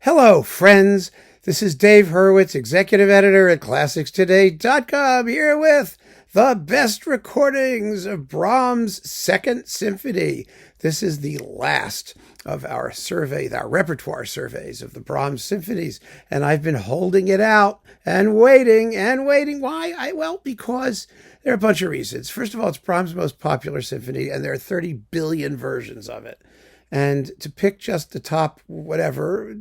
Hello, friends. This is Dave Hurwitz, executive editor at ClassicsToday.com, here with the best recordings of Brahms' Second Symphony. This is the last of our survey, our repertoire surveys of the Brahms symphonies, and I've been holding it out and waiting. Why? Well, because there are a bunch of reasons. First of all, it's Brahms' most popular symphony, and there are 30 billion versions of it. And to pick just the top whatever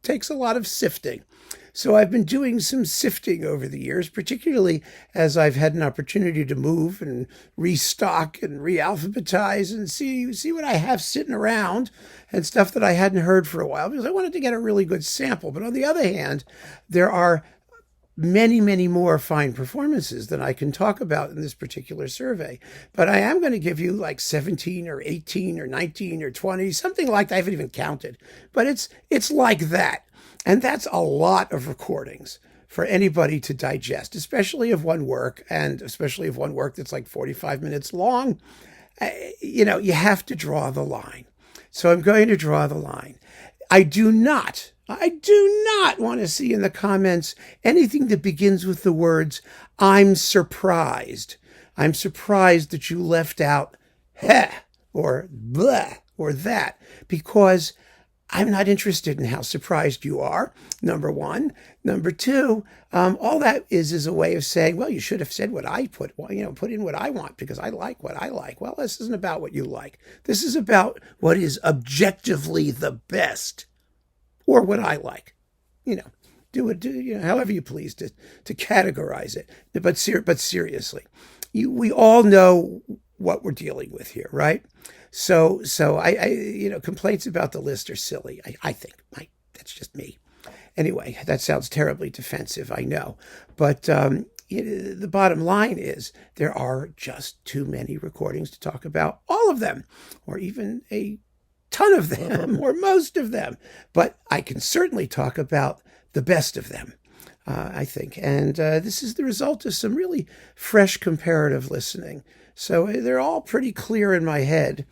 takes a lot of sifting. So I've been doing some sifting over the years, particularly as I've had an opportunity to move and restock and re-alphabetize and see what I have sitting around and stuff that I hadn't heard for a while, because I wanted to get a really good sample. But on the other hand, there are many, many more fine performances than I can talk about in this particular survey. But I am going to give you like 17 or 18 or 19 or 20, something like that. I haven't even counted. But it's like that. And that's a lot of recordings for anybody to digest, especially of one work, and especially of one work that's like 45 minutes long. You have to draw the line. So I'm going to draw the line. I do not want to see in the comments anything that begins with the words, "I'm surprised." I'm surprised that you left out heh or bleh or that, because I'm not interested in how surprised you are, number one. Number two, all that is a way of saying, well, you should have said what I put in what I want because I like what I like. Well, this isn't about what you like. This is about what is objectively the best, or what I like. Do it however you please to categorize it. But seriously, we all know what we're dealing with here, right? So I complaints about the list are silly. I think that's just me. Anyway, that sounds terribly defensive, I know. But the bottom line is there are just too many recordings to talk about all of them, or even a ton of them, or most of them. But I can certainly talk about the best of them, I think. And this is the result of some really fresh comparative listening. So they're all pretty clear in my head,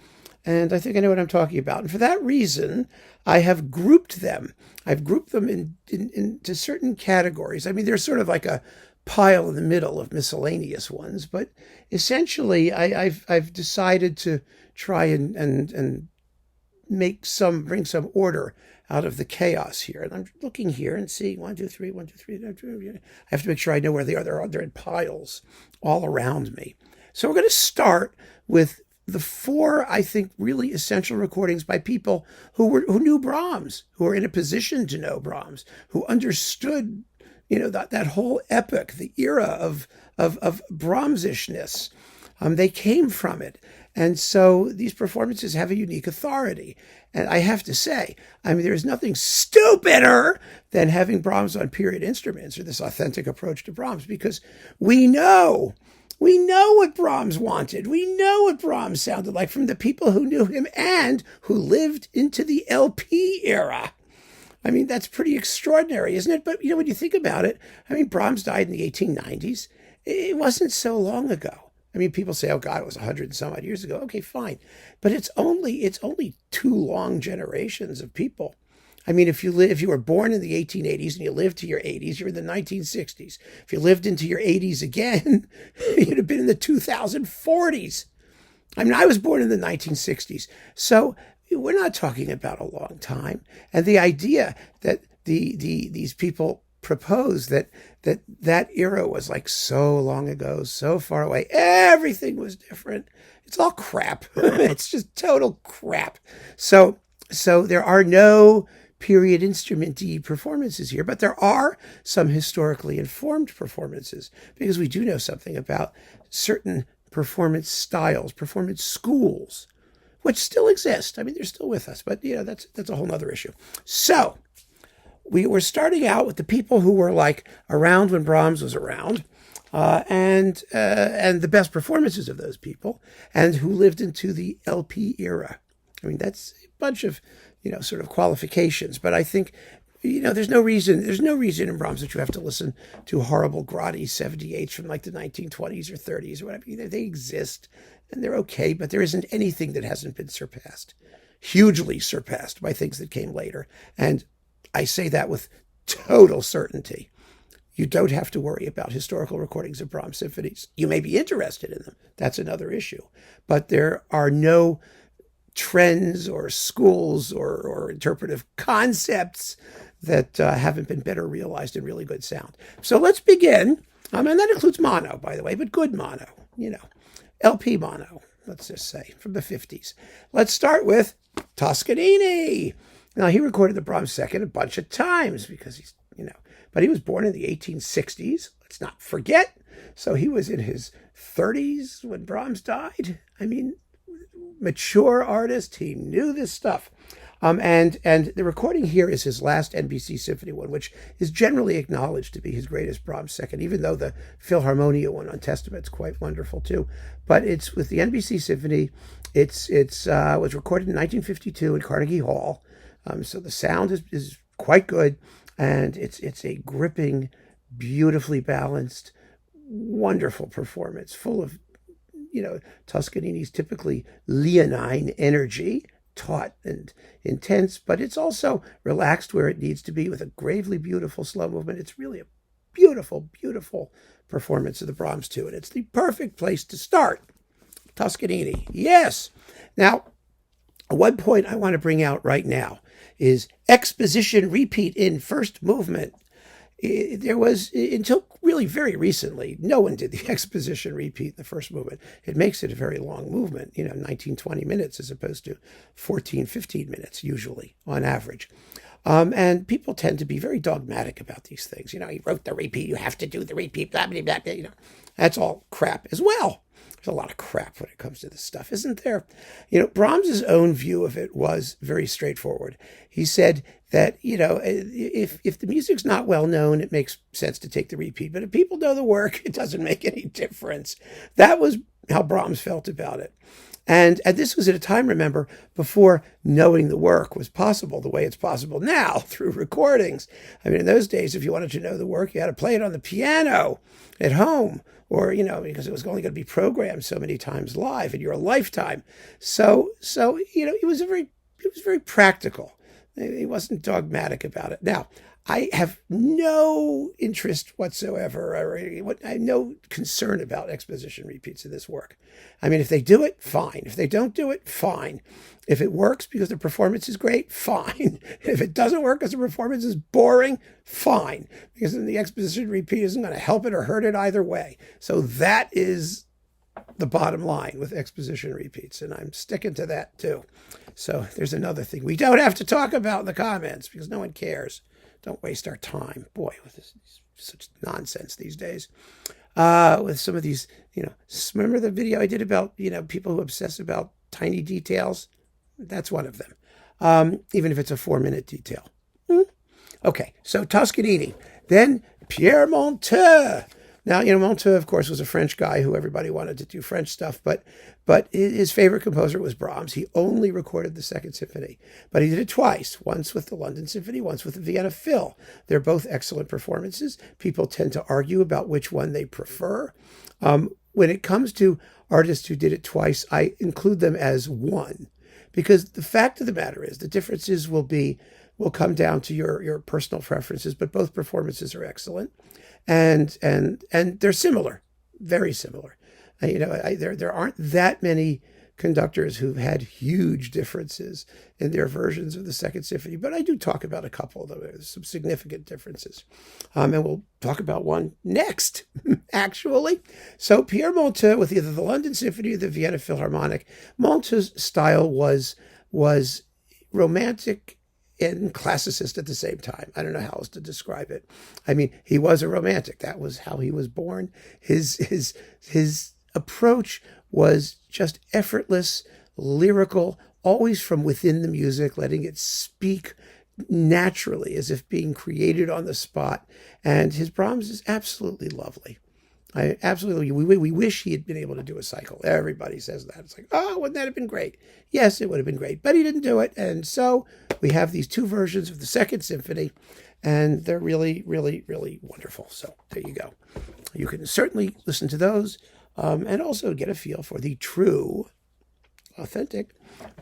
and I think I know what I'm talking about. And for that reason, I have grouped them. I've grouped them into certain categories. I mean, there's sort of like a pile in the middle of miscellaneous ones, but essentially I've decided to try and bring some order out of the chaos here. And I'm looking here and seeing 1, 2, 3, 1, 2, 3. I have to make sure I know where they are. They're in piles all around me. So we're going to start with the 4, I think, really essential recordings by people who knew Brahms, who were in a position to know Brahms, who understood, that whole epoch, the era of Brahmsishness. They came from it. And so these performances have a unique authority. And I have to say, there's nothing stupider than having Brahms on period instruments, or this authentic approach to Brahms, because we know what Brahms wanted. We know what Brahms sounded like from the people who knew him and who lived into the LP era. That's pretty extraordinary, isn't it? But, when you think about it, Brahms died in the 1890s. It wasn't so long ago. People say, oh God, it was 100 and some odd years ago. Okay, fine. But it's only 2 long generations of people. If you were born in the 1880s and you lived to your 80s, you're in the 1960s. If you lived into your 80s again, you'd have been in the 2040s. I was born in the 1960s. So we're not talking about a long time. And the idea that these people propose that era was like so long ago, so far away, everything was different. It's all crap. It's just total crap. So there are no period instrument-y performances here, but there are some historically informed performances, because we do know something about certain performance styles, performance schools, which still exist. They're still with us, but that's a whole other issue. So we were starting out with the people who were like around when Brahms was around, and the best performances of those people, and who lived into the LP era. That's a bunch of sort of qualifications, but I think there's no reason in Brahms that you have to listen to horrible grotty 78s from like the 1920s or 30s or whatever. They exist and they're okay, but there isn't anything that hasn't been surpassed, hugely surpassed by things that came later. And I say that with total certainty. You don't have to worry about historical recordings of Brahms symphonies. You may be interested in them. That's another issue. But there are no trends or schools or interpretive concepts that haven't been better realized in really good sound. So let's begin. And that includes mono, by the way, but good mono, LP mono, let's just say, from the 50s. Let's start with Toscanini. Now, he recorded the Brahms second a bunch of times because he's, but he was born in the 1860s. Let's not forget. So he was in his 30s when Brahms died. I mean, mature artist. He knew this stuff. And the recording here is his last NBC Symphony one, which is generally acknowledged to be his greatest Brahms second, even though the Philharmonic one on Testament's quite wonderful too. But it's with the NBC Symphony. It's was recorded in 1952 in Carnegie Hall. So the sound is quite good, and it's a gripping, beautifully balanced, wonderful performance, full of Toscanini's typically leonine energy, taut and intense, but it's also relaxed where it needs to be with a gravely beautiful slow movement. It's really a beautiful, beautiful performance of the Brahms too, and it's the perfect place to start. Toscanini, yes. Now, one point I want to bring out right now is exposition repeat in first movement. There was, until really very recently, no one did the exposition repeat in the first movement. It makes it a very long movement, 19, 20 minutes as opposed to 14, 15 minutes usually on average. And people tend to be very dogmatic about these things. He wrote the repeat, you have to do the repeat, blah, blah, blah, blah, That's all crap as well. There's a lot of crap when it comes to this stuff, isn't there? Brahms's own view of it was very straightforward. He said that, if the music's not well known, it makes sense to take the repeat. But if people know the work, it doesn't make any difference. That was how Brahms felt about it. And this was at a time, remember, before knowing the work was possible the way it's possible now through recordings. I mean, in those days, if you wanted to know the work, you had to play it on the piano at home, or, because it was only going to be programmed so many times live in your lifetime. So it was very practical. He wasn't dogmatic about it. Now, I have no interest whatsoever, I have no concern about exposition repeats of this work. I mean, if they do it, fine. If they don't do it, fine. If it works because the performance is great, fine. If it doesn't work because the performance is boring, fine. Because then the exposition repeat isn't going to help it or hurt it either way. So that is the bottom line with exposition repeats, and I'm sticking to that too. So there's another thing we don't have to talk about in the comments because no one cares. Don't waste our time. Boy, with this, such nonsense these days. With some of these, remember the video I did about, people who obsess about tiny details? That's one of them, even if it's a 4-minute detail. Okay, so Toscanini. Then Pierre Monteux. Now, Monteux, of course, was a French guy who everybody wanted to do French stuff, but his favorite composer was Brahms. He only recorded the Second Symphony, but he did it twice, once with the London Symphony, once with the Vienna Phil. They're both excellent performances. People tend to argue about which one they prefer. When it comes to artists who did it twice, I include them as one, because the fact of the matter is the differences will come down to your personal preferences, but both performances are excellent. And they're similar, very similar. There aren't that many conductors who've had huge differences in their versions of the Second Symphony, but I do talk about a couple, though there's some significant differences. And we'll talk about one next, actually. So Pierre Monteux with either the London Symphony or the Vienna Philharmonic. Monteux's style was romantic and classicist at the same time. I don't know how else to describe it. I mean, he was a romantic. That was how he was born. His approach was just effortless, lyrical, always from within the music, letting it speak naturally as if being created on the spot. And his Brahms is absolutely lovely. We wish he had been able to do a cycle. Everybody says that. It's like, oh, wouldn't that have been great? Yes, it would have been great, but he didn't do it. And so we have these two versions of the Second Symphony, and they're really, really, really wonderful. So there you go. You can certainly listen to those and also get a feel for the true authentic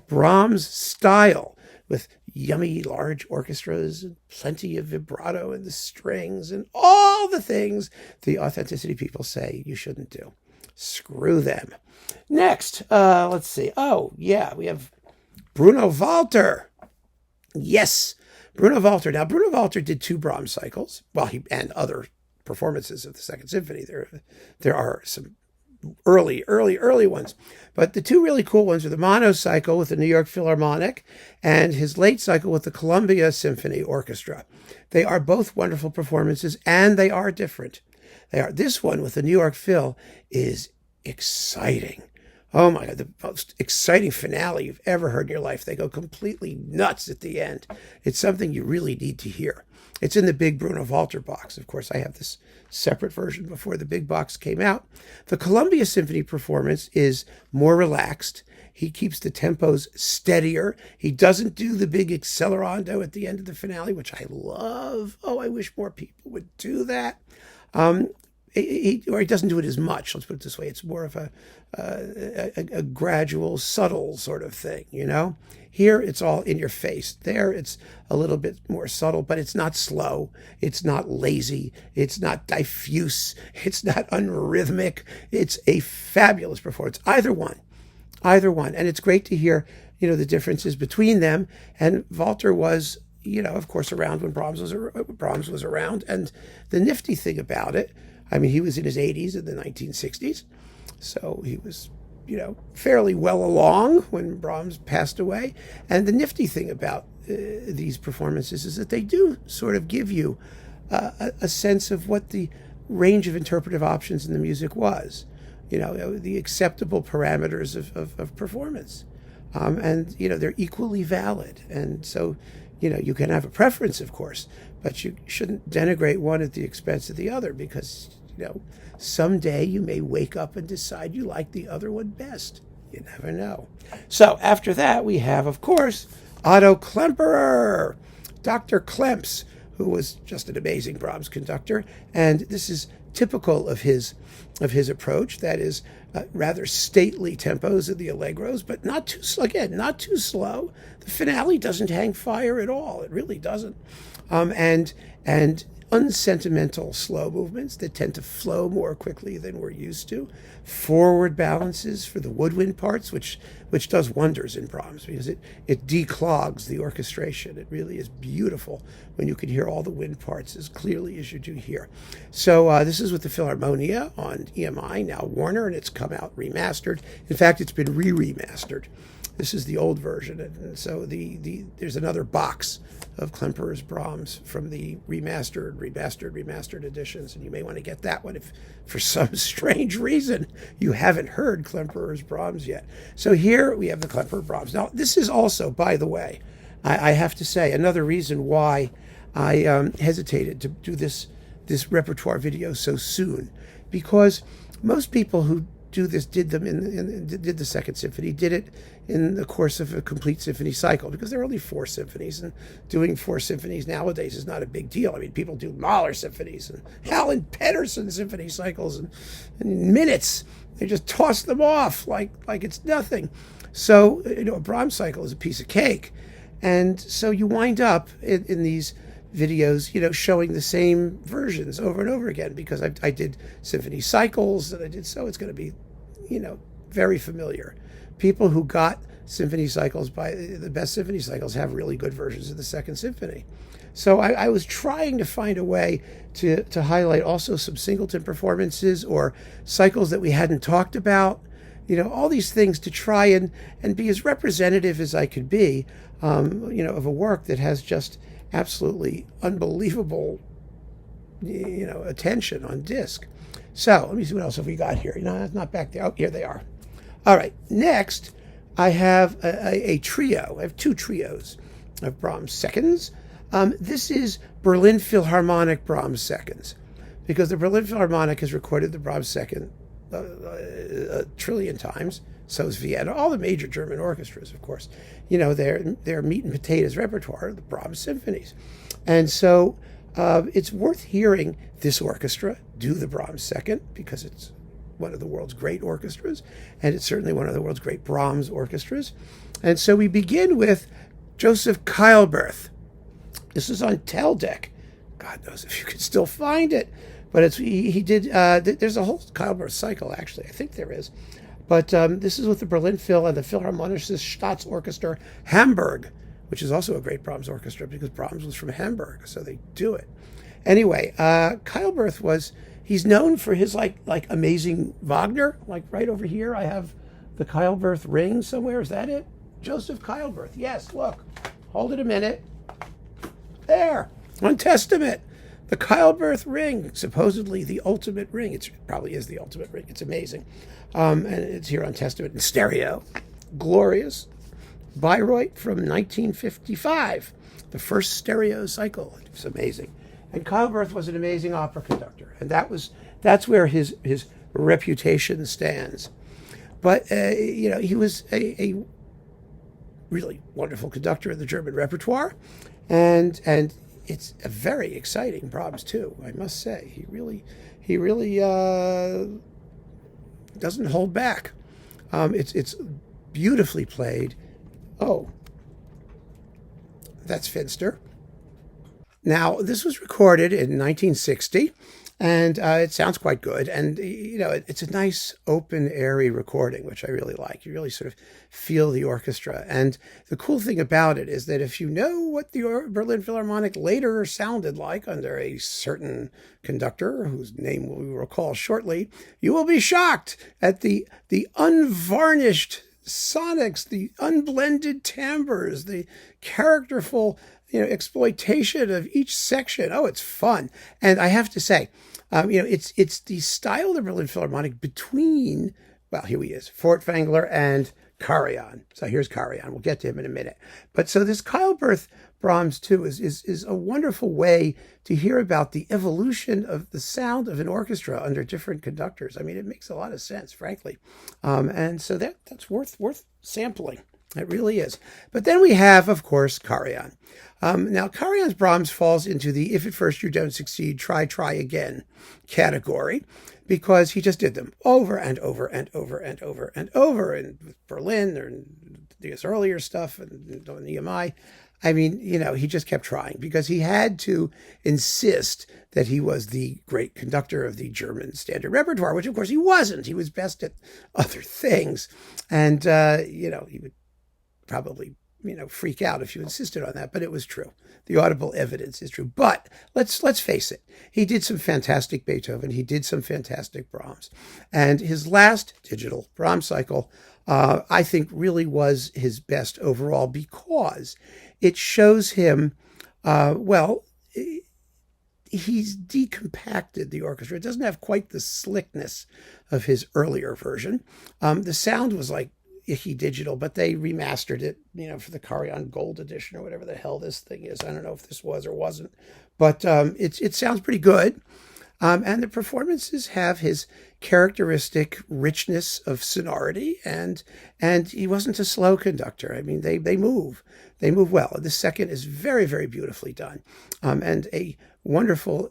Brahms style with yummy large orchestras and plenty of vibrato in the strings and all the things the authenticity people say you shouldn't do. Screw them. Next, let's see. Oh, yeah, we have Bruno Walter. Yes, Bruno Walter. Now, Bruno Walter did 2 Brahms cycles, and other performances of the Second Symphony. There are some early ones. But the 2 really cool ones are the mono cycle with the New York Philharmonic and his late cycle with the Columbia Symphony Orchestra. They are both wonderful performances, and they are different. This one with the New York Phil is exciting. Oh my God, the most exciting finale you've ever heard in your life. They go completely nuts at the end. It's something you really need to hear. It's in the big Bruno Walter box. Of course, I have this separate version before the big box came out. The Columbia Symphony performance is more relaxed. He keeps the tempos steadier. He doesn't do the big accelerando at the end of the finale, which I love. Oh, I wish more people would do that. He doesn't do it as much. Let's put it this way. It's more of a gradual, subtle sort of thing, you know? Here, it's all in your face. There, it's a little bit more subtle, but it's not slow. It's not lazy. It's not diffuse. It's not unrhythmic. It's a fabulous performance. Either one. And it's great to hear, the differences between them. And Walter was, of course, around when Brahms was around. And the nifty thing about it, he was in his 80s in the 1960s. So he was, fairly well along when Brahms passed away. And the nifty thing about these performances is that they do sort of give you a sense of what the range of interpretive options in the music was, the acceptable parameters of performance. And, they're equally valid. And so, you can have a preference, of course, but you shouldn't denigrate one at the expense of the other because, someday you may wake up and decide you like the other one best. You never know. So after that, we have, of course, Otto Klemperer, Dr. Klemps, who was just an amazing Brahms conductor. And this is typical of his approach. That is rather stately tempos of the allegros, but not too slow. The finale doesn't hang fire at all. It really doesn't. And unsentimental slow movements that tend to flow more quickly than we're used to. Forward balances for the woodwind parts, which does wonders in Brahms because it declogs the orchestration. It really is beautiful when you can hear all the wind parts as clearly as you do here. So this is with the Philharmonia on EMI, now Warner, and it's come out remastered. In fact, it's been re-remastered. This is the old version, and so there's another box of Klemperer's Brahms from the remastered editions, and you may want to get that one if, for some strange reason, you haven't heard Klemperer's Brahms yet. So here we have the Klemperer Brahms. Now, this is also, by the way, I have to say, another reason why I hesitated to do this repertoire video so soon, because most people who did the Second Symphony, did it in the course of a complete symphony cycle, because there are only 4 symphonies, and doing 4 symphonies nowadays is not a big deal. People do Mahler symphonies and Alan Pedersen symphony cycles, and in minutes they just toss them off like it's nothing. So a Brahms cycle is a piece of cake, and so you wind up in these videos, showing the same versions over and over again, because I did symphony cycles, and so it's going to be, very familiar. People who got symphony cycles by the best symphony cycles have really good versions of the Second Symphony. So I was trying to find a way to highlight also some Singleton performances or cycles that we hadn't talked about, all these things to try and be as representative as I could be, of a work that has just absolutely unbelievable, attention on disc. So let me see what else have we got here. It's not back there. Oh, here they are. All right. Next, I have a trio. I have 2 trios of Brahms seconds. This is Berlin Philharmonic Brahms seconds, because the Berlin Philharmonic has recorded the Brahms second a trillion times. So is Vienna. All the major German orchestras, of course. Their meat and potatoes repertoire, the Brahms symphonies. And so it's worth hearing this orchestra do the Brahms second, because it's one of the world's great orchestras, and it's certainly one of the world's great Brahms orchestras. And so we begin with Joseph Keilberth. This is on Teldec. God knows if you can still find it. But he did, there's a whole Keilberth cycle, actually. I think there is. But this is with the Berlin Phil and the Philharmonisches Staatsorchester Hamburg, which is also a great Brahms orchestra because Brahms was from Hamburg, so they do it. Anyway, Keilberth he's known for his like amazing Wagner. Like right over here, I have the Keilberth ring somewhere. Is that it? Joseph Keilberth. Yes, look. Hold it a minute. There, on Testament. The Keilberth ring, supposedly the ultimate ring. It probably is the ultimate ring. It's amazing. And it's here on Testament in stereo. Glorious. Bayreuth from 1955. The first stereo cycle. It's amazing. And Keilberth was an amazing opera conductor. And that's where his reputation stands. But, he was a really wonderful conductor of the German repertoire. And it's a very exciting Brahms too, I must say. He really doesn't hold back. It's beautifully played. Oh, that's Finster. Now, this was recorded in 1960, and it sounds quite good. And, it's a nice, open, airy recording, which I really like. You really sort of feel the orchestra. And the cool thing about it is that if you know what the Berlin Philharmonic later sounded like under a certain conductor, whose name we will recall shortly, you will be shocked at the unvarnished sonics, the unblended timbres, the characterful exploitation of each section. Oh, it's fun. And I have to say, it's the style of the Berlin Philharmonic between, well, here he is, Furtwängler and Karajan. So here's Karajan. We'll get to him in a minute. But so this Keilberth Brahms too is a wonderful way to hear about the evolution of the sound of an orchestra under different conductors. I mean, it makes a lot of sense, frankly. And so that's worth sampling. It really is. But then we have, of course, Karajan. Now, Karajan's Brahms falls into the if at first you don't succeed, try again category, because he just did them over and over and over and over and over in Berlin or in his earlier stuff and on the EMI. I mean, he just kept trying because he had to insist that he was the great conductor of the German standard repertoire, which of course he wasn't. He was best at other things. And, he would probably, freak out if you insisted on that, but it was true. The audible evidence is true. But let's face it. He did some fantastic Beethoven. He did some fantastic Brahms. And his last digital Brahms cycle, I think really was his best overall because it shows him, he's decompacted the orchestra. It doesn't have quite the slickness of his earlier version. The sound was like icky digital, but they remastered it, for the Karajan Gold Edition or whatever the hell this thing is. I don't know if this was or wasn't, but it sounds pretty good. And the performances have his characteristic richness of sonority, and he wasn't a slow conductor. I mean, they move well. The second is very, very beautifully done, and a wonderful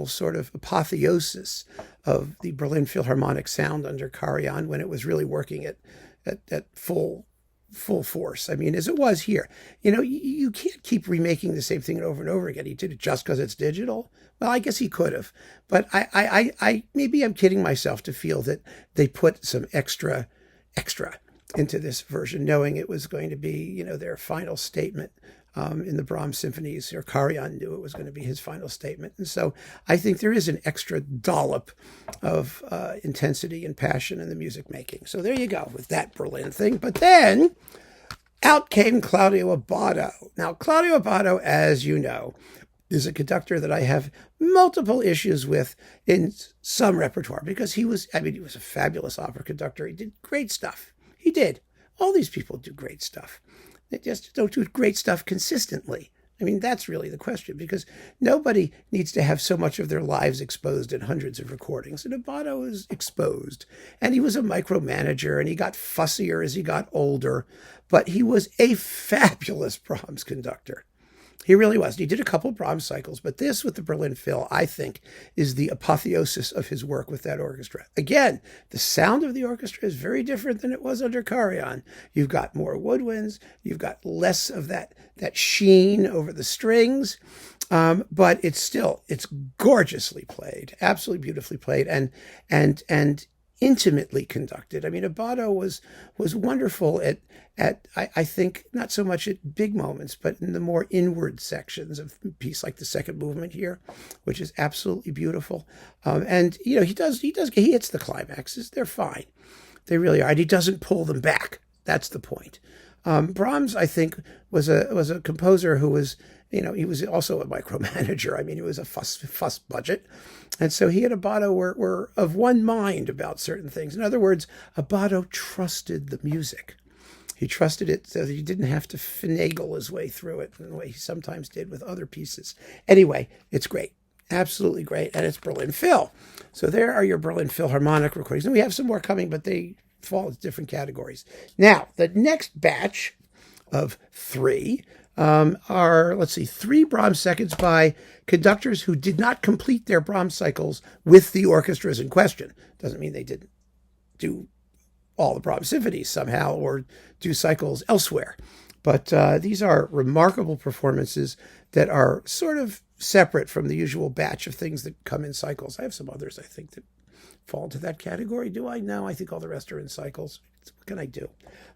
sort of apotheosis of the Berlin Philharmonic sound under Karajan when it was really working at full force. I mean, as it was here. You can't keep remaking the same thing over and over again. He did it just because it's digital. Well, I guess he could have, but I maybe I'm kidding myself to feel that they put some extra into this version, knowing it was going to be, their final statement in the Brahms symphonies, or Karajan knew it was going to be his final statement. And so I think there is an extra dollop of intensity and passion in the music making. So there you go with that Berlin thing. But then out came Claudio Abbado. Now, Claudio Abbado, as you know, is a conductor that I have multiple issues with in some repertoire because he was a fabulous opera conductor. He did great stuff. He did. All these people do great stuff. They just don't do great stuff consistently. I mean, that's really the question, because nobody needs to have so much of their lives exposed in hundreds of recordings. And Abbado was exposed. And he was a micromanager, and he got fussier as he got older. But he was a fabulous Brahms conductor. He really was. He did a couple of Brahms cycles, but this with the Berlin Phil, I think, is the apotheosis of his work with that orchestra. Again, the sound of the orchestra is very different than it was under Karajan. You've got more woodwinds. You've got less of that sheen over the strings. But it's gorgeously played, absolutely beautifully played, and intimately conducted. I mean, Abbado was wonderful at I think not so much at big moments, but in the more inward sections of the piece, like the second movement here, which is absolutely beautiful. And he hits the climaxes. They're fine. They really are. And he doesn't pull them back. That's the point. Brahms, I think, was a composer who was, he was also a micromanager. I mean, it was a fuss budget. And so he and Abbado were of one mind about certain things. In other words, Abbado trusted the music. He trusted it so that he didn't have to finagle his way through it in the way he sometimes did with other pieces. Anyway, it's great. Absolutely great. And it's Berlin Phil. So there are your Berlin Philharmonic recordings. And we have some more coming, but they fall into different categories. Now, the next batch of three are, let's see, 3 Brahms seconds by conductors who did not complete their Brahms cycles with the orchestras in question. Doesn't mean they didn't do all the Brahms symphonies somehow or do cycles elsewhere. But these are remarkable performances that are sort of separate from the usual batch of things that come in cycles. I have some others, I think, that fall into that category. Do I? No, I think all the rest are in cycles. What can I do?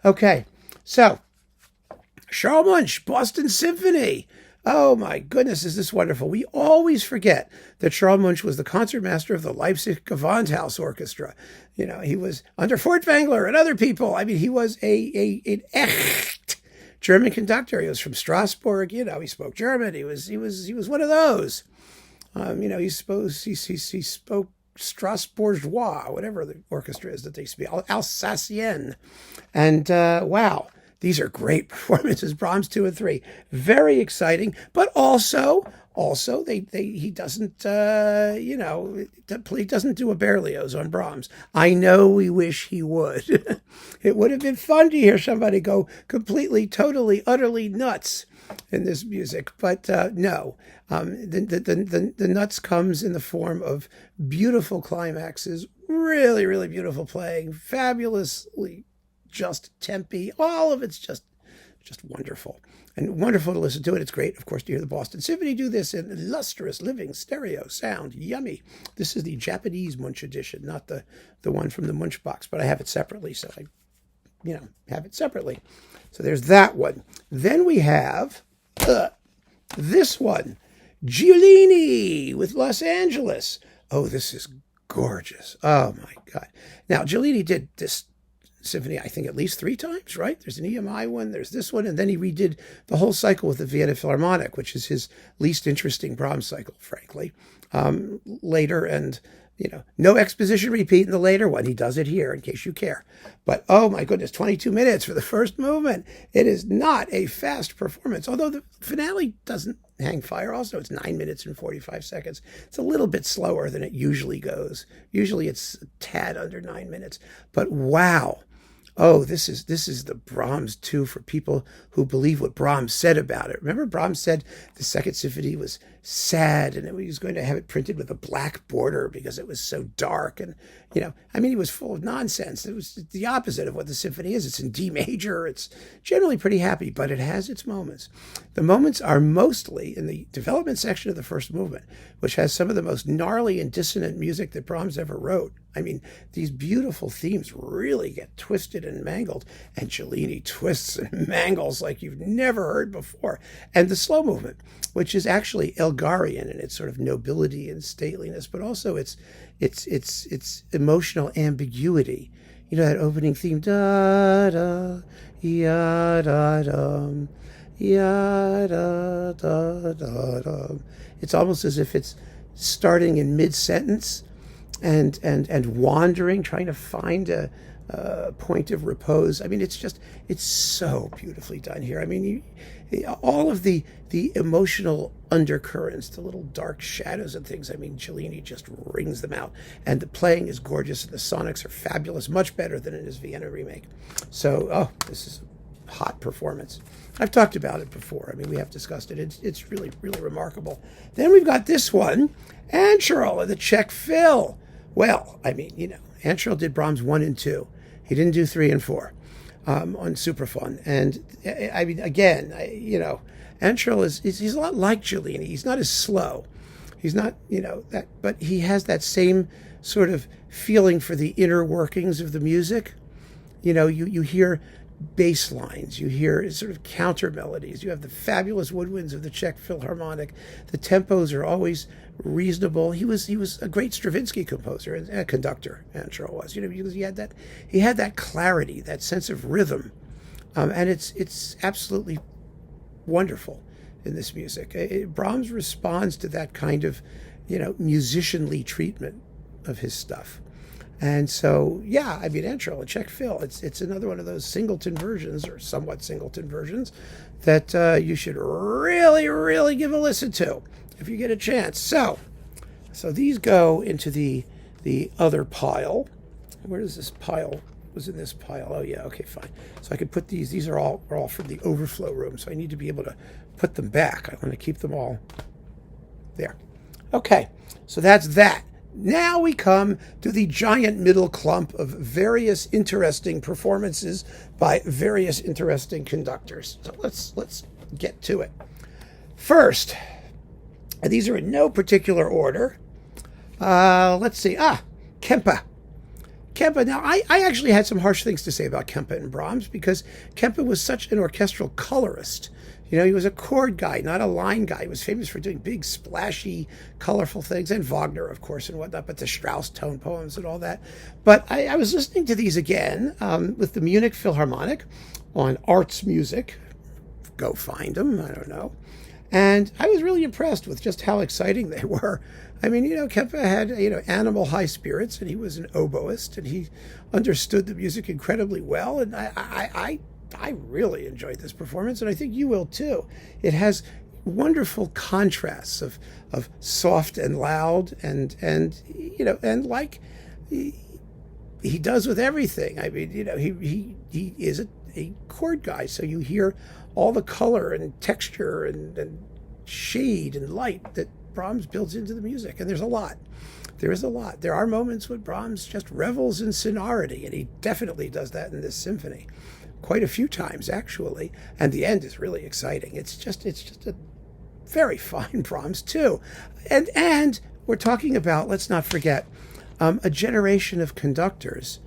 Okay, so Charles Munch, Boston Symphony. Oh my goodness, is this wonderful. We always forget that Charles Munch was the concertmaster of the Leipzig Gewandhaus Orchestra. He was under Furtwängler and other people. I mean, he was an echt German conductor. He was from Strasbourg. He spoke German. He was one of those. He spoke Strasbourgeois, whatever the orchestra is that they speak, Alsacien. And wow. These are great performances, Brahms 2 and 3. Very exciting, but also he doesn't, he doesn't do a Berlioz on Brahms. I know we wish he would. It would have been fun to hear somebody go completely, totally, utterly nuts in this music, but no. The nuts comes in the form of beautiful climaxes, really, really beautiful playing, fabulously just tempy. All of it's just wonderful and wonderful to listen to it. It's great, of course, to hear the Boston Symphony do this in lustrous, living stereo sound. Yummy. This is the Japanese Munch edition, not the one from the Munch box, but I have it separately, so I, have it separately. So there's that one. Then we have this one, Giulini with Los Angeles. Oh, this is gorgeous. Oh my God. Now, Giulini did this symphony, I think, at least 3 times, right? There's an EMI one, there's this one, and then he redid the whole cycle with the Vienna Philharmonic, which is his least interesting Brahms cycle, frankly, later. And, no exposition repeat in the later one. He does it here, in case you care. But, oh my goodness, 22 minutes for the first movement. It is not a fast performance, although the finale doesn't hang fire. Also, it's 9 minutes and 45 seconds. It's a little bit slower than it usually goes. Usually it's a tad under 9 minutes. But wow. Oh, this is the Brahms 2 for people who believe what Brahms said about it. Remember, Brahms said the Second Symphony was sad and he was going to have it printed with a black border because it was so dark. And, he was full of nonsense. It was the opposite of what the symphony is. It's in D major. It's generally pretty happy, but it has its moments. The moments are mostly in the development section of the first movement, which has some of the most gnarly and dissonant music that Brahms ever wrote. I mean, these beautiful themes really get twisted and mangled, and Giulini twists and mangles like you've never heard before. And the slow movement, which is actually Elgarian in its sort of nobility and stateliness, but also its emotional ambiguity. That opening theme, da da ya da dum, ya da da da dum. It's almost as if it's starting in mid-sentence and wandering, trying to find a point of repose. I mean, it's so beautifully done here. I mean, all of the emotional undercurrents, the little dark shadows and things, I mean, Giulini just wrings them out. And the playing is gorgeous, and the sonics are fabulous, much better than in his Vienna remake. So, this is hot performance. I've talked about it before. I mean, we have discussed it. It's really, really remarkable. Then we've got this one, Ancherl, the Czech Phil. Well, I mean, Ancherl did Brahms 1 and 2. He didn't do 3 and 4 on Superfon. And I mean, again, Ancherl he's a lot like Giulini. He's not as slow. He's not, that, but he has that same sort of feeling for the inner workings of the music. You hear bass lines, you hear sort of counter melodies. You have the fabulous woodwinds of the Czech Philharmonic. The tempos are always reasonable. He was a great Stravinsky composer and conductor. Ancherl was, because he had that clarity, that sense of rhythm, and it's absolutely wonderful in this music. Brahms responds to that kind of, musicianly treatment of his stuff. And so, yeah, I mean, Ancherl, a Czech Phil, it's another one of those Singleton versions, or somewhat Singleton versions, that you should really, really give a listen to if you get a chance. So these go into the other pile. Where does this pile? Was in this pile? Oh yeah, okay, fine. So I could put these. These are all from the overflow room. So I need to be able to put them back. I want to keep them all there. Okay, so that's that. Now we come to the giant middle clump of various interesting performances by various interesting conductors. So let's get to it. First, and these are in no particular order. Let's see. Kempe. Kempe. Now, I actually had some harsh things to say about Kempe and Brahms because Kempe was such an orchestral colorist. He was a chord guy, not a line guy. He was famous for doing big, splashy, colorful things, and Wagner, of course, and whatnot, but the Strauss tone poems and all that. But I was listening to these again with the Munich Philharmonic on Arts Music. Go find them, I don't know. And I was really impressed with just how exciting they were. I mean, Kempe had, animal high spirits, and he was an oboist, and he understood the music incredibly well, and I really enjoyed this performance, and I think you will too. It has wonderful contrasts of soft and loud, and like he does with everything. I mean, he is a chord guy, so you hear all the color and texture and shade and light that Brahms builds into the music, and there's a lot. There is a lot. There are moments when Brahms just revels in sonority, and he definitely does that in this symphony. Quite a few times, actually, and the end is really exciting. It's just a very fine Brahms too, and we're talking about, let's not forget, a generation of conductors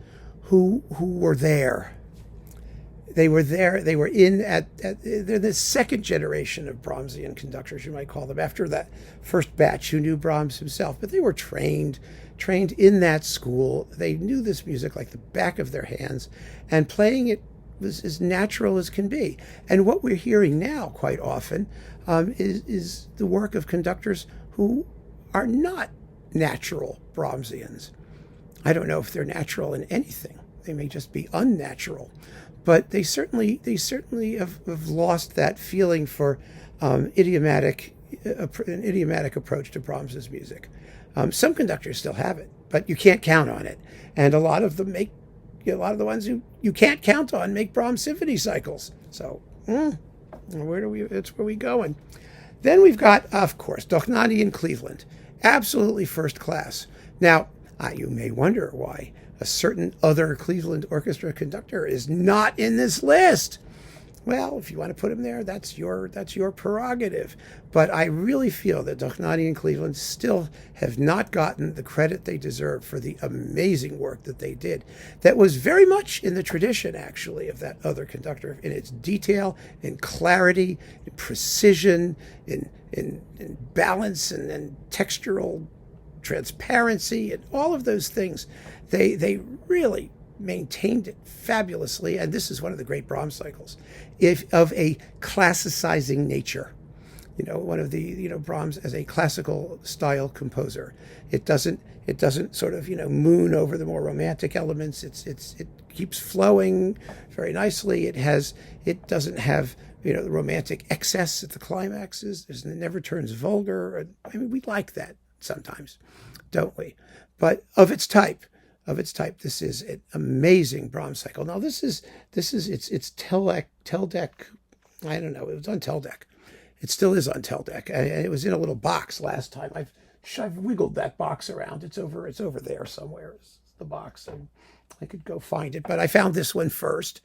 who were there. They were there. They were they're the second generation of Brahmsian conductors, you might call them, after that first batch who knew Brahms himself. But they were trained in that school. They knew this music like the back of their hands, and playing it was as natural as can be. And what we're hearing now quite often is the work of conductors who are not natural Brahmsians. I don't know if they're natural in anything. They may just be unnatural. But they certainly have lost that feeling for an idiomatic approach to Brahms's music. Some conductors still have it, but you can't count on it. And a lot of the ones who you can't count on make Brahms symphony cycles. So that's where we going. Then we've got, of course, Dohnányi in Cleveland, absolutely first class. Now you may wonder why a certain other Cleveland orchestra conductor is not in this list. Well, if you want to put him there, that's your prerogative. But I really feel that Dohnányi and Cleveland still have not gotten the credit they deserve for the amazing work that they did. That was very much in the tradition, actually, of that other conductor, in its detail, in clarity, in precision, in balance, and textural transparency, and all of those things. They really maintained it fabulously, and this is one of the great Brahms cycles, of a classicizing nature. One of the Brahms as a classical style composer. It doesn't sort of moon over the more romantic elements. It keeps flowing very nicely. It doesn't have the romantic excess at the climaxes. It never turns vulgar. I mean, we like that sometimes, don't we? But of its type. of its type. This is an amazing Brahms cycle. Now it's Teldec. I don't know. It was on Teldec. It still is on Teldec, and it was in a little box last time. I've wiggled that box around. It's over there somewhere. It's the box, and I could go find it. But I found this one first,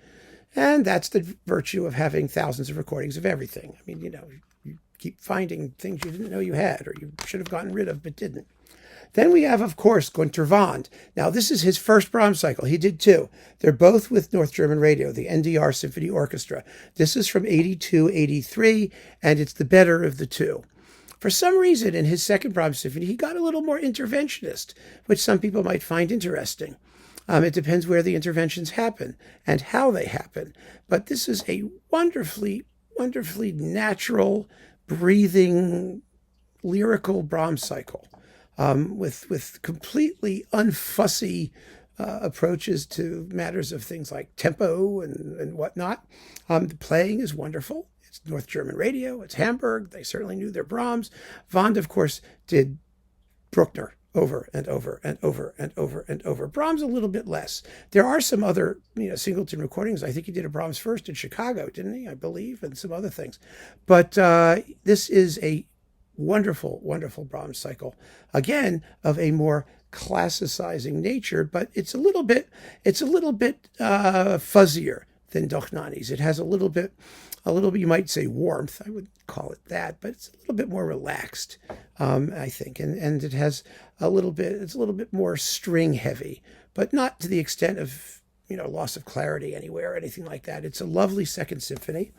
and that's the virtue of having thousands of recordings of everything. I mean, you keep finding things you didn't know you had, or you should have gotten rid of but didn't. Then we have, of course, Günter Wand. Now, this is his first Brahms cycle. He did two. They're both with North German Radio, the NDR Symphony Orchestra. This is from 82, 83, and it's the better of the two. For some reason, in his second Brahms symphony, he got a little more interventionist, which some people might find interesting. It depends where the interventions happen and how they happen. But this is a wonderfully, wonderfully natural, breathing, lyrical Brahms cycle. With completely unfussy approaches to matters of things like tempo and whatnot. The playing is wonderful. It's North German Radio. It's Hamburg. They certainly knew their Brahms. Wand, of course, did Bruckner over and over and over and over and over. Brahms a little bit less. There are some other Singleton recordings. I think he did a Brahms first in Chicago, didn't he? I believe, and some other things. But this is a wonderful, wonderful Brahms cycle, again, of a more classicizing nature, but it's a little bit fuzzier than Dohnányi's. It has a little bit, you might say warmth. I would call it that, but it's a little bit more relaxed, I think, and it has it's a little bit more string heavy, but not to the extent of loss of clarity anywhere or anything like that. It's a lovely second symphony.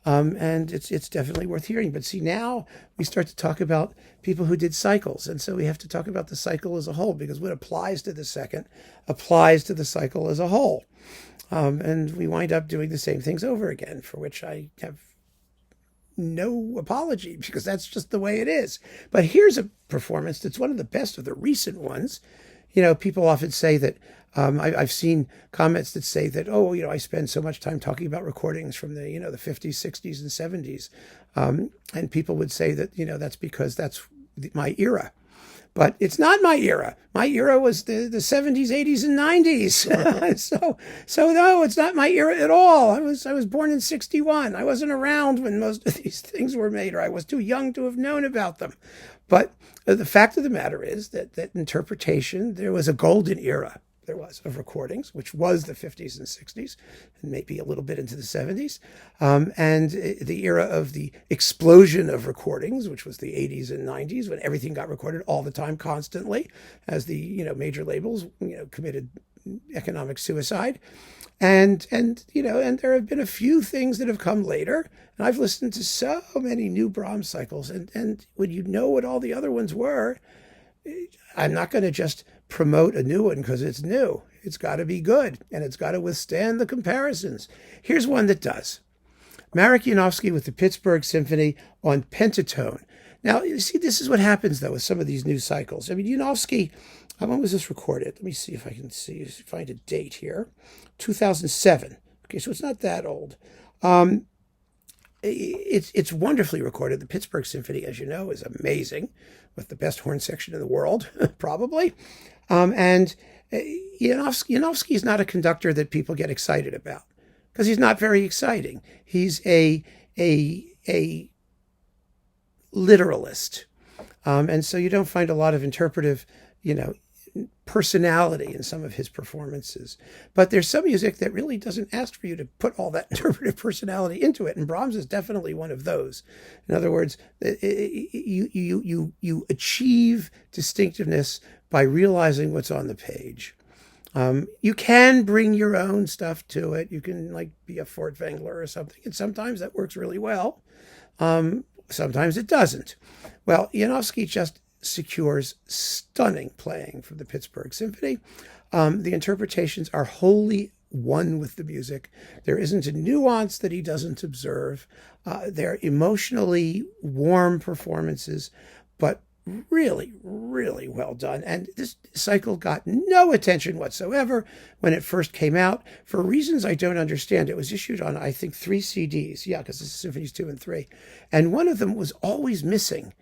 And it's definitely worth hearing. But see, now we start to talk about people who did cycles. And so we have to talk about the cycle as a whole, because what applies to the second applies to the cycle as a whole. And we wind up doing the same things over again, for which I have no apology, because that's just the way it is. But here's a performance that's one of the best of the recent ones. People often say that, I've seen comments that say that, I spend so much time talking about recordings from the 50s, 60s, and 70s. And people would say that, that's because that's my era. But it's not my era. My era was the 70s, 80s, and 90s. so no, it's not my era at all. I was born in 61. I wasn't around when most of these things were made, or I was too young to have known about them. But the fact of the matter is that interpretation, there was a golden era. There was of recordings, which was the 50s and 60s, and maybe a little bit into the 70s, and the era of the explosion of recordings, which was the 80s and 90s, when everything got recorded all the time, constantly, as the major labels committed economic suicide, and there have been a few things that have come later, and I've listened to so many new Brahms cycles, and when you know what all the other ones were, I'm not going to just promote a new one because it's new. It's got to be good, and it's got to withstand the comparisons. Here's one that does. Marek Janowski with the Pittsburgh Symphony on pentatone. Now, you see, this is what happens, though, with some of these new cycles. I mean, Janowski, when was this recorded? Let me see if I can find a date here. 2007. Okay, so it's not that old. It's wonderfully recorded. The Pittsburgh Symphony, as you know, is amazing, with the best horn section in the world, probably. And Janowski is not a conductor that people get excited about, because he's not very exciting. He's a literalist. And so you don't find a lot of interpretive, personality in some of his performances. But there's some music that really doesn't ask for you to put all that interpretive personality into it. And Brahms is definitely one of those. In other words, you achieve distinctiveness by realizing what's on the page. You can bring your own stuff to it. You can be a Furtwängler or something. And sometimes that works really well. Sometimes it doesn't. Well, Janowski just secures stunning playing from the Pittsburgh Symphony. The interpretations are wholly one with the music. There isn't a nuance that he doesn't observe. They're emotionally warm performances, but really, really well done. And this cycle got no attention whatsoever when it first came out, for reasons I don't understand. It was issued on, I think, 3 CDs. Yeah, because this is Symphonies 2 and 3. And one of them was always missing.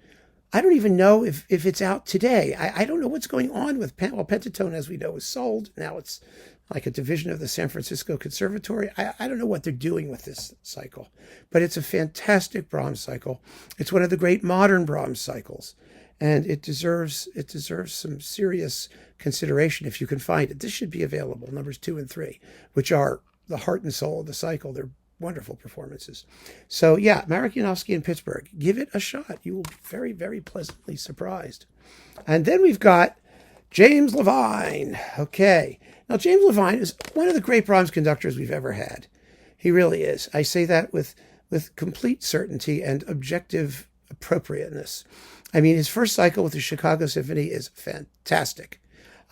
I don't even know if it's out today. I don't know what's going on with Pentatone, as we know, is sold. Now it's like a division of the San Francisco Conservatory. I don't know what they're doing with this cycle, but it's a fantastic Brahms cycle. It's one of the great modern Brahms cycles, and it deserves some serious consideration if you can find it. This should be available, numbers 2 and 3, which are the heart and soul of the cycle. They're wonderful performances. So yeah, Marek Janowski in Pittsburgh. Give it a shot. You will be very, very pleasantly surprised. And then we've got James Levine. Okay. Now, James Levine is one of the great Brahms conductors we've ever had. He really is. I say that with complete certainty and objective appropriateness. I mean, his first cycle with the Chicago Symphony is fantastic.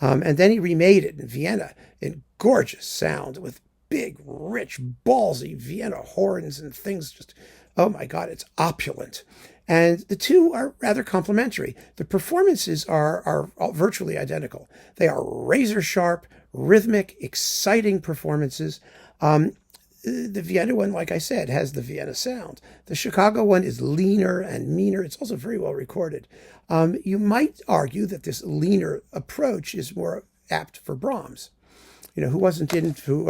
And then he remade it in Vienna in gorgeous sound with big, rich, ballsy Vienna horns and things. Just, oh my God, it's opulent. And the two are rather complementary. The performances are virtually identical. They are razor sharp, rhythmic, exciting performances. The Vienna one, like I said, has the Vienna sound. The Chicago one is leaner and meaner. It's also very well recorded. You might argue that this leaner approach is more apt for Brahms, who wasn't into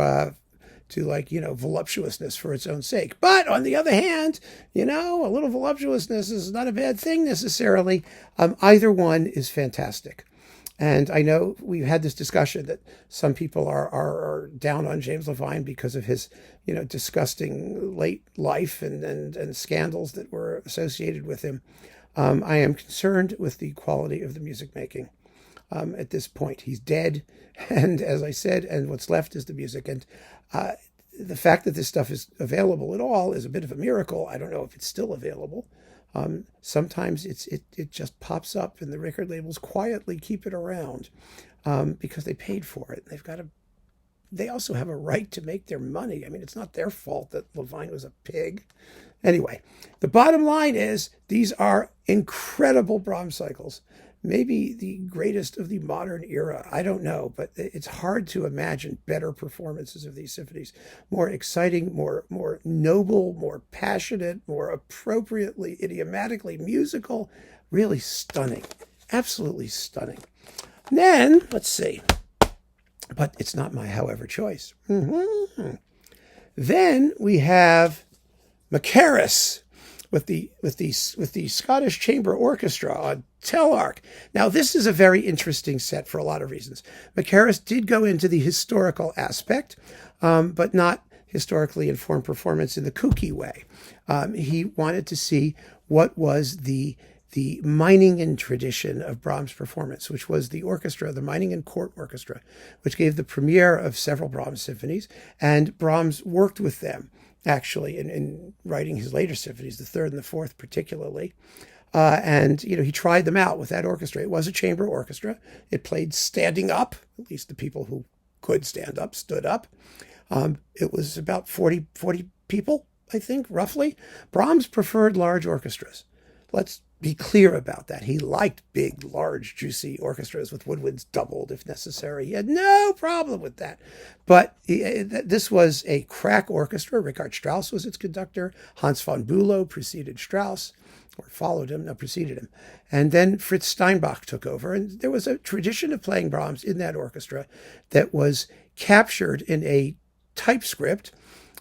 voluptuousness for its own sake. But on the other hand, a little voluptuousness is not a bad thing necessarily. Either one is fantastic. And I know we've had this discussion that some people are down on James Levine because of his, disgusting late life and scandals that were associated with him. I am concerned with the quality of the music making. At this point, he's dead, and as I said, and what's left is the music. And the fact that this stuff is available at all is a bit of a miracle. I don't know if it's still available. Sometimes it just pops up, and the record labels quietly keep it around because they paid for it. They also have a right to make their money. I mean, it's not their fault that Levine was a pig. Anyway, the bottom line is these are incredible Brahms cycles. Maybe the greatest of the modern era. I don't know, but it's hard to imagine better performances of these symphonies. More exciting, more noble, more passionate, more appropriately, idiomatically musical. Really stunning. Absolutely stunning. And then, let's see. But it's not my however choice. Then we have Macaris with the Scottish Chamber Orchestra on Telarc. Now, this is a very interesting set for a lot of reasons. Macaris did go into the historical aspect, but not historically informed performance in the kooky way. He wanted to see what was the Meiningen tradition of Brahms' performance, which was the orchestra, the Meiningen Court Orchestra, which gave the premiere of several Brahms symphonies, and Brahms worked with them, actually, in writing his later symphonies, the third and the fourth particularly. And he tried them out with that orchestra. It was a chamber orchestra. It played standing up, at least the people who could stand up stood up. It was about 40 people, I think, roughly. Brahms preferred large orchestras. Let's be clear about that. He liked big, large, juicy orchestras with woodwinds doubled if necessary. He had no problem with that. But this was a crack orchestra. Richard Strauss was its conductor. Hans von Bülow preceded Strauss, or preceded him. And then Fritz Steinbach took over. And there was a tradition of playing Brahms in that orchestra that was captured in a typescript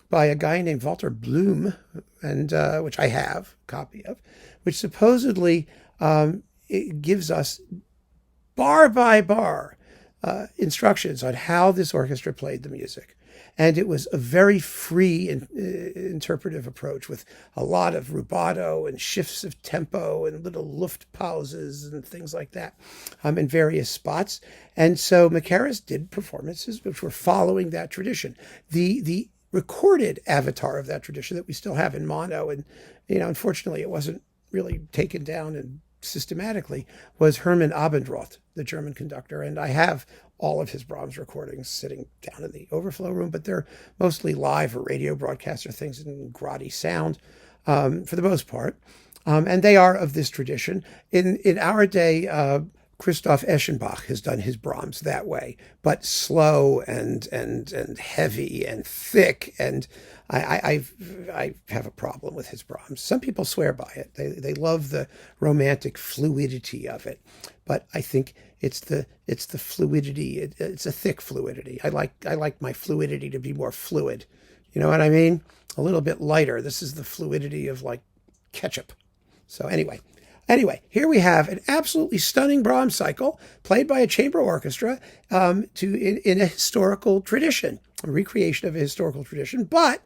by a guy named Walter Bloom, and which I have a copy of, which supposedly it gives us bar by bar instructions on how this orchestra played the music. And it was a very free interpretive approach with a lot of rubato and shifts of tempo and little luft pauses and things like that in various spots. And so Macaris did performances which were following that tradition. The recorded avatar of that tradition that we still have in mono, and unfortunately it wasn't really taken down and systematically, was Hermann Abendroth, the German conductor. And I have all of his Brahms recordings sitting down in the overflow room, but they're mostly live or radio broadcasts or things in grotty sound for the most part. And they are of this tradition. In our day, Christoph Eschenbach has done his Brahms that way, but slow and heavy and thick. And I have a problem with his Brahms. Some people swear by it. They love the romantic fluidity of it, but I think it's the fluidity. It's a thick fluidity. I like my fluidity to be more fluid. You know what I mean? A little bit lighter. This is the fluidity of like ketchup. So anyway, here we have an absolutely stunning Brahms cycle played by a chamber orchestra in a historical tradition, a recreation of a historical tradition. But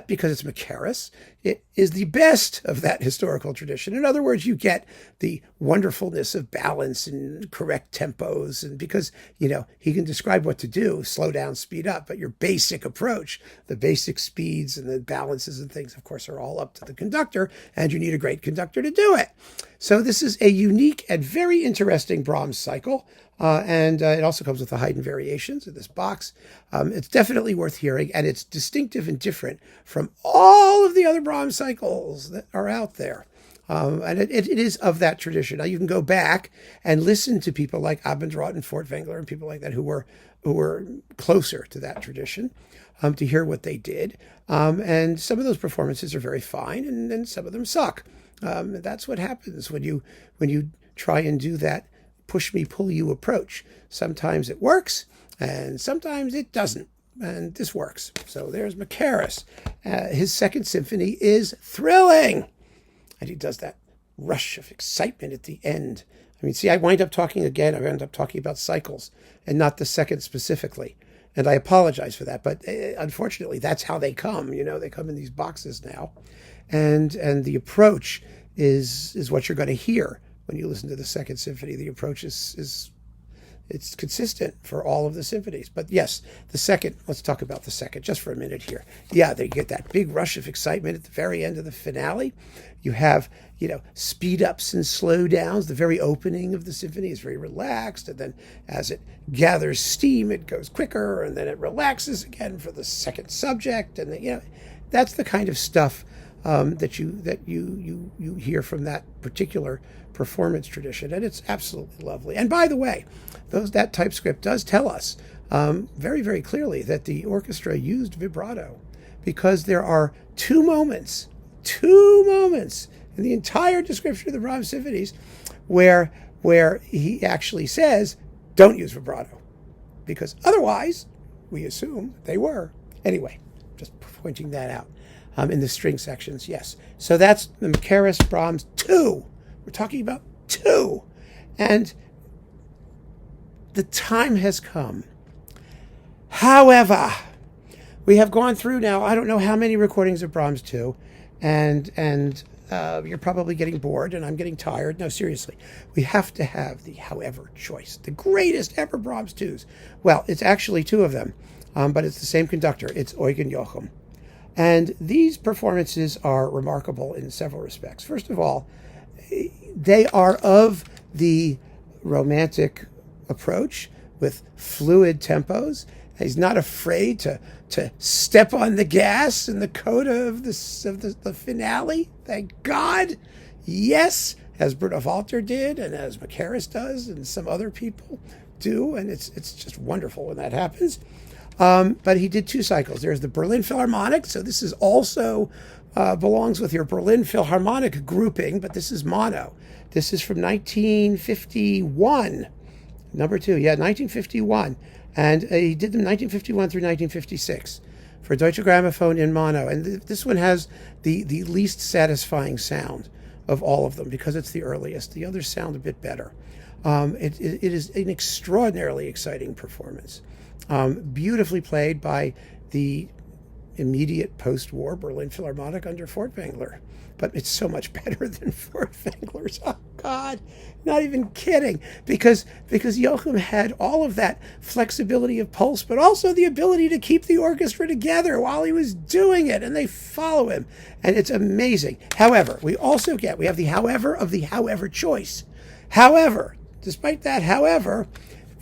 because it's Macaris, it is the best of that historical tradition. In other words, you get the wonderfulness of balance and correct tempos. And because, he can describe what to do, slow down, speed up. But your basic approach, the basic speeds and the balances and things, of course, are all up to the conductor. And you need a great conductor to do it. So this is a unique and very interesting Brahms cycle. And it also comes with the Haydn variations in this box. It's definitely worth hearing, and it's distinctive and different from all of the other Brahms cycles that are out there. And it is of that tradition. Now you can go back and listen to people like Abendroth and Furtwängler and people like that who were closer to that tradition to hear what they did. And some of those performances are very fine, and some of them suck. That's what happens when you try and do that push me, pull you approach. Sometimes it works, and sometimes it doesn't. And this works. So there's Macaris. His second symphony is thrilling. And he does that rush of excitement at the end. I mean, see, I wind up talking about cycles and not the second specifically. And I apologize for that. But unfortunately, that's how they come. They come in these boxes now. And the approach is what you're going to hear. When you listen to the second symphony, the approach is consistent for all of the symphonies. But yes, the second, let's talk about the second just for a minute here. Yeah, they get that big rush of excitement at the very end of the finale. You have, speed ups and slow downs. The very opening of the symphony is very relaxed. And then as it gathers steam, it goes quicker, and then it relaxes again for the second subject. And, that's the kind of stuff that you hear from that particular performance tradition, and it's absolutely lovely. And by the way, that typescript does tell us very, very clearly that the orchestra used vibrato, because there are two moments in the entire description of the Brahms symphonies where he actually says, "Don't use vibrato," because otherwise we assume they were. Anyway, just pointing that out. In the string sections, yes. So that's the Macaris Brahms 2. We're talking about 2. And the time has come. However, we have gone through now, I don't know how many recordings of Brahms 2, and you're probably getting bored, and I'm getting tired. No, seriously. We have to have the however choice, the greatest ever Brahms 2s. Well, it's actually 2 of them, but it's the same conductor. It's Eugen Joachim. And these performances are remarkable in several respects. First of all, they are of the romantic approach with fluid tempos. He's not afraid to step on the gas in the coda of the finale. Thank God. Yes, as Bruno Walter did, and as Macaris does, and some other people do. And it's just wonderful when that happens. But he did 2 cycles. There's the Berlin Philharmonic. So this is also belongs with your Berlin Philharmonic grouping, but this is mono. This is from 1951. Number 2. Yeah, 1951. And he did them 1951 through 1956 for Deutsche Grammophon in mono. And this one has the least satisfying sound of all of them because it's the earliest. The others sound a bit better. It is an extraordinarily exciting performance. Beautifully played by the immediate post-war Berlin Philharmonic under Furtwängler. But it's so much better than Furtwängler's. Oh, God, not even kidding. Because Joachim had all of that flexibility of pulse, but also the ability to keep the orchestra together while he was doing it, and they follow him. And it's amazing. However, we have the however of the however choice. However, despite that,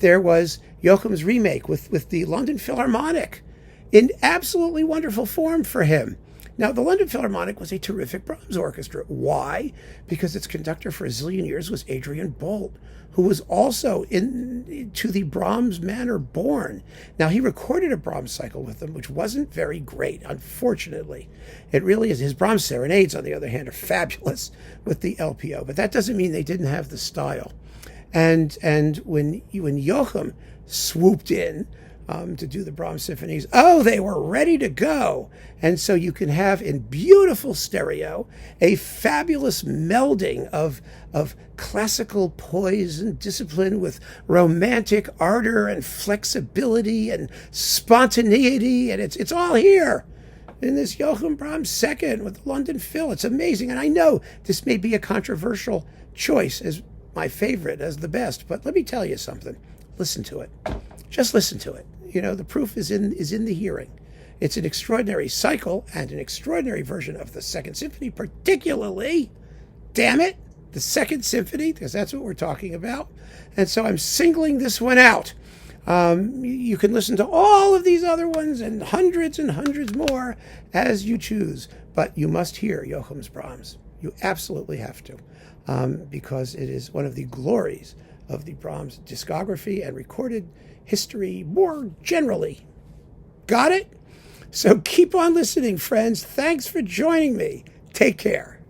there was Joachim's remake with the London Philharmonic in absolutely wonderful form for him. Now, the London Philharmonic was a terrific Brahms orchestra. Why? Because its conductor for a zillion years was Adrian Bolt, who was also to the Brahms manner born. Now, he recorded a Brahms cycle with them, which wasn't very great, unfortunately. It really is. His Brahms serenades, on the other hand, are fabulous with the LPO, but that doesn't mean they didn't have the style. And when Joachim swooped in to do the Brahms symphonies, they were ready to go. And so you can have in beautiful stereo a fabulous melding of classical poise and discipline with romantic ardor and flexibility and spontaneity, and it's all here in this Joachim Brahms second with the London Phil. It's amazing, and I know this may be a controversial choice as my favorite, as the best, but let me tell you something. Listen to it. Just listen to it. You know, the proof is in the hearing. It's an extraordinary cycle and an extraordinary version of the Second Symphony, particularly, damn it, the Second Symphony, because that's what we're talking about. And so I'm singling this one out. You can listen to all of these other ones and hundreds more as you choose, but you must hear Joachim's Brahms. You absolutely have to, because it is one of the glories of the Brahms discography and recorded history more generally. Got it? So keep on listening, friends. Thanks for joining me. Take care.